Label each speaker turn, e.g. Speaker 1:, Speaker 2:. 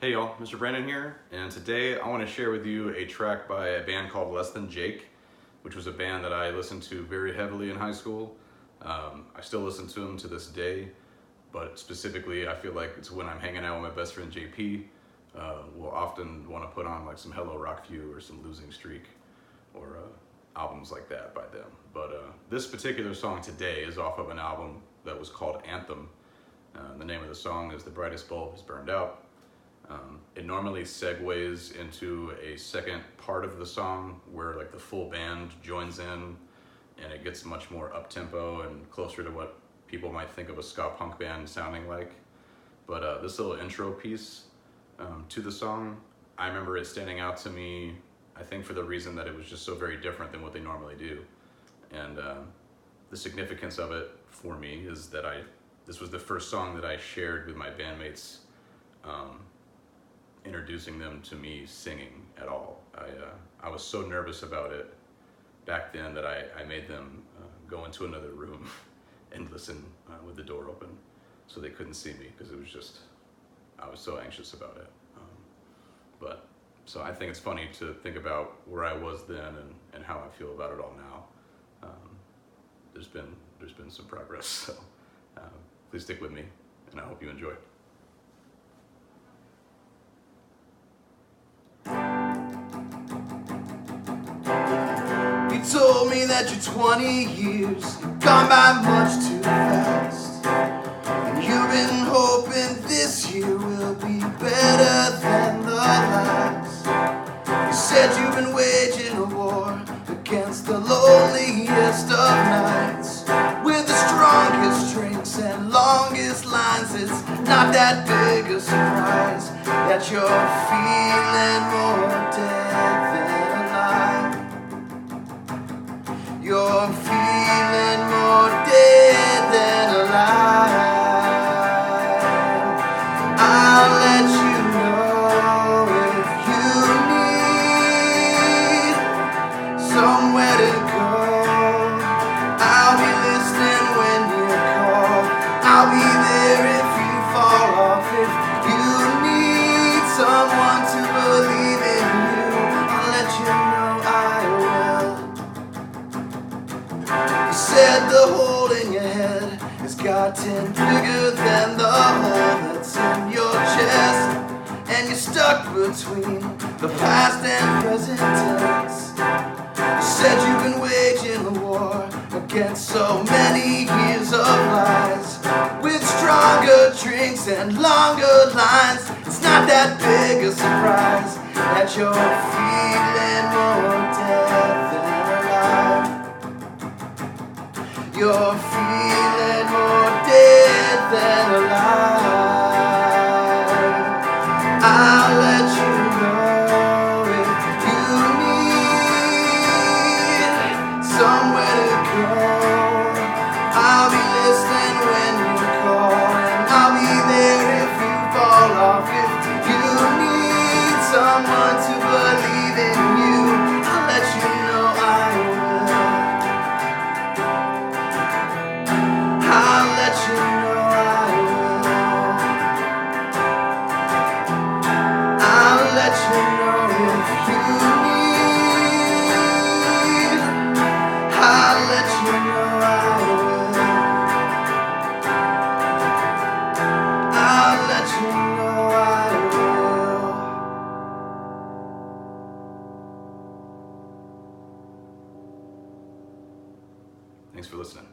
Speaker 1: Hey y'all, Mr. Brandon here, and today I want to share with you a track by a band called Less Than Jake, which was a band that I listened to very heavily in high school. I still listen to them to this day, but specifically I feel like it's when I'm hanging out with my best friend JP, we'll often want to put on like some Hello Rock View or some Losing Streak or albums like that by them. But this particular song today is off of an album that was called Anthem. The name of the song is The Brightest Bulb Is Burned Out. It normally segues into a second part of the song where like the full band joins in and it gets much more up-tempo and closer to what people might think of a ska punk band sounding like. But this little intro piece to the song, I remember it standing out to me, I think for the reason that it was just so very different than what they normally do. And the significance of it for me is that this was the first song that I shared with my bandmates, introducing them to me singing at all. I was so nervous about it back then that I made them go into another room and listen with the door open so they couldn't see me, because I was so anxious about it. So I think it's funny to think about where I was then and how I feel about it all now. There's been some progress, so please stick with me, and I hope you enjoy.
Speaker 2: You told me that your 20 years gone by much too fast, and you've been hoping this year will be better than the last. You said you've been waging a war against the loneliest of nights, with the strongest drinks and longest lines. It's not that big a surprise that you're feeling more dead than alive. You're feeling more dead than alive. I'll let you know if you need somewhere to go. I'll be listening when you call. I'll be there if you fall off. If you need someone to believe in you, I'll let you know I will. You said the hole in your head has gotten bigger than the hole that's in your chest, and you're stuck between the past and present tense. You said you've been waging a war against so many years of lies, with stronger drinks and longer lines. It's not that big a surprise that you're feeling more dead than alive. You're feeling more dead than alive. I'll let you know if you need somewhere to go. I'll be listening when you call, and I'll be there if you fall off. If you need someone to believe in you, I'll let you know I will. I'll let you know I will. I'll let you know if you need. I'll let you know I will. I'll let you know I will.
Speaker 1: Thanks for listening.